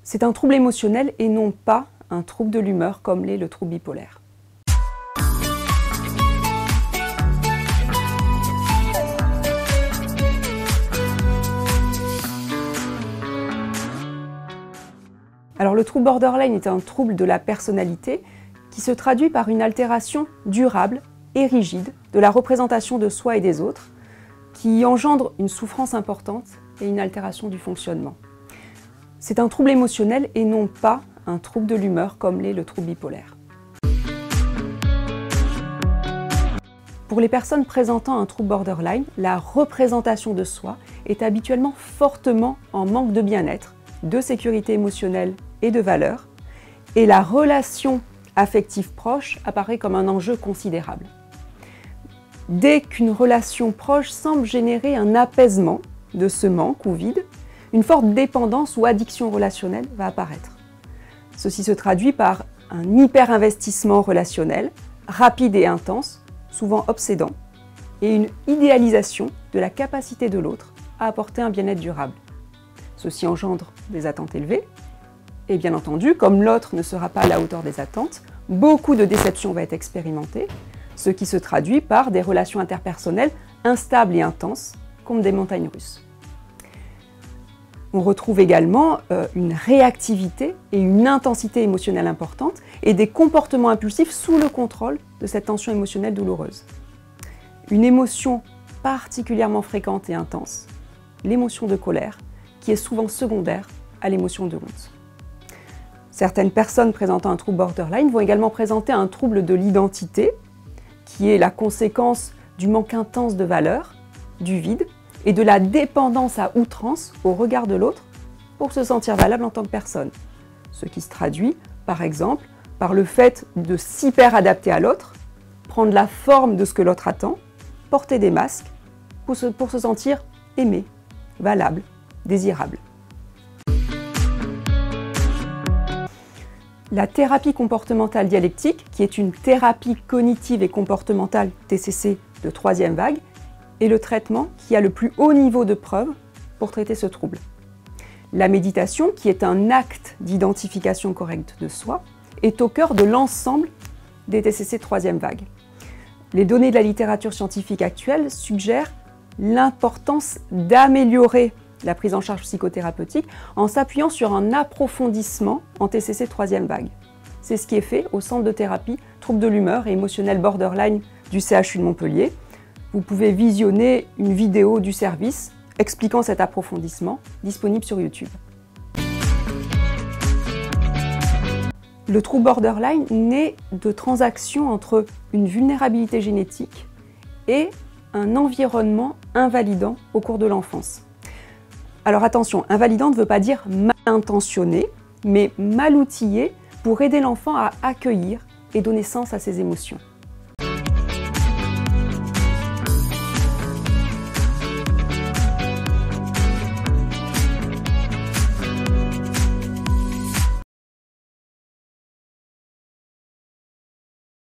C'est un trouble émotionnel et non pas un trouble de l'humeur comme l'est le trouble bipolaire. Alors le trouble borderline est un trouble de la personnalité qui se traduit par une altération durable et rigide de la représentation de soi et des autres, qui engendre une souffrance importante et une altération du fonctionnement. C'est un trouble émotionnel et non pas un trouble de l'humeur comme l'est le trouble bipolaire. Pour les personnes présentant un trouble borderline, la représentation de soi est habituellement fortement en manque de bien-être, de sécurité émotionnelle et de valeur, et la relation affective proche apparaît comme un enjeu considérable. Dès qu'une relation proche semble générer un apaisement de ce manque ou vide, une forte dépendance ou addiction relationnelle va apparaître. Ceci se traduit par un hyper-investissement relationnel, rapide et intense, souvent obsédant, et une idéalisation de la capacité de l'autre à apporter un bien-être durable. Ceci engendre des attentes élevées, et bien entendu, comme l'autre ne sera pas à la hauteur des attentes, beaucoup de déception va être expérimentée, ce qui se traduit par des relations interpersonnelles instables et intenses, comme des montagnes russes. On retrouve également une réactivité et une intensité émotionnelle importante et des comportements impulsifs sous le contrôle de cette tension émotionnelle douloureuse. Une émotion particulièrement fréquente et intense, l'émotion de colère, qui est souvent secondaire à l'émotion de honte. Certaines personnes présentant un trouble borderline vont également présenter un trouble de l'identité, qui est la conséquence du manque intense de valeur, du vide, et de la dépendance à outrance au regard de l'autre pour se sentir valable en tant que personne. Ce qui se traduit, par exemple, par le fait de s'hyper-adapter à l'autre, prendre la forme de ce que l'autre attend, porter des masques pour se sentir aimé, valable, désirable. La thérapie comportementale dialectique, qui est une thérapie cognitive et comportementale TCC de 3e vague, est le traitement qui a le plus haut niveau de preuve pour traiter ce trouble. La méditation, qui est un acte d'identification correcte de soi, est au cœur de l'ensemble des TCC 3e vague. Les données de la littérature scientifique actuelle suggèrent l'importance d'améliorer la prise en charge psychothérapeutique en s'appuyant sur un approfondissement en TCC 3e vague. C'est ce qui est fait au centre de thérapie troubles de l'humeur et émotionnel borderline du CHU de Montpellier. Vous pouvez visionner une vidéo du service expliquant cet approfondissement, disponible sur YouTube. Le trouble borderline naît de transactions entre une vulnérabilité génétique et un environnement invalidant au cours de l'enfance. Alors attention, invalidant ne veut pas dire mal intentionné, mais mal outillé pour aider l'enfant à accueillir et donner sens à ses émotions.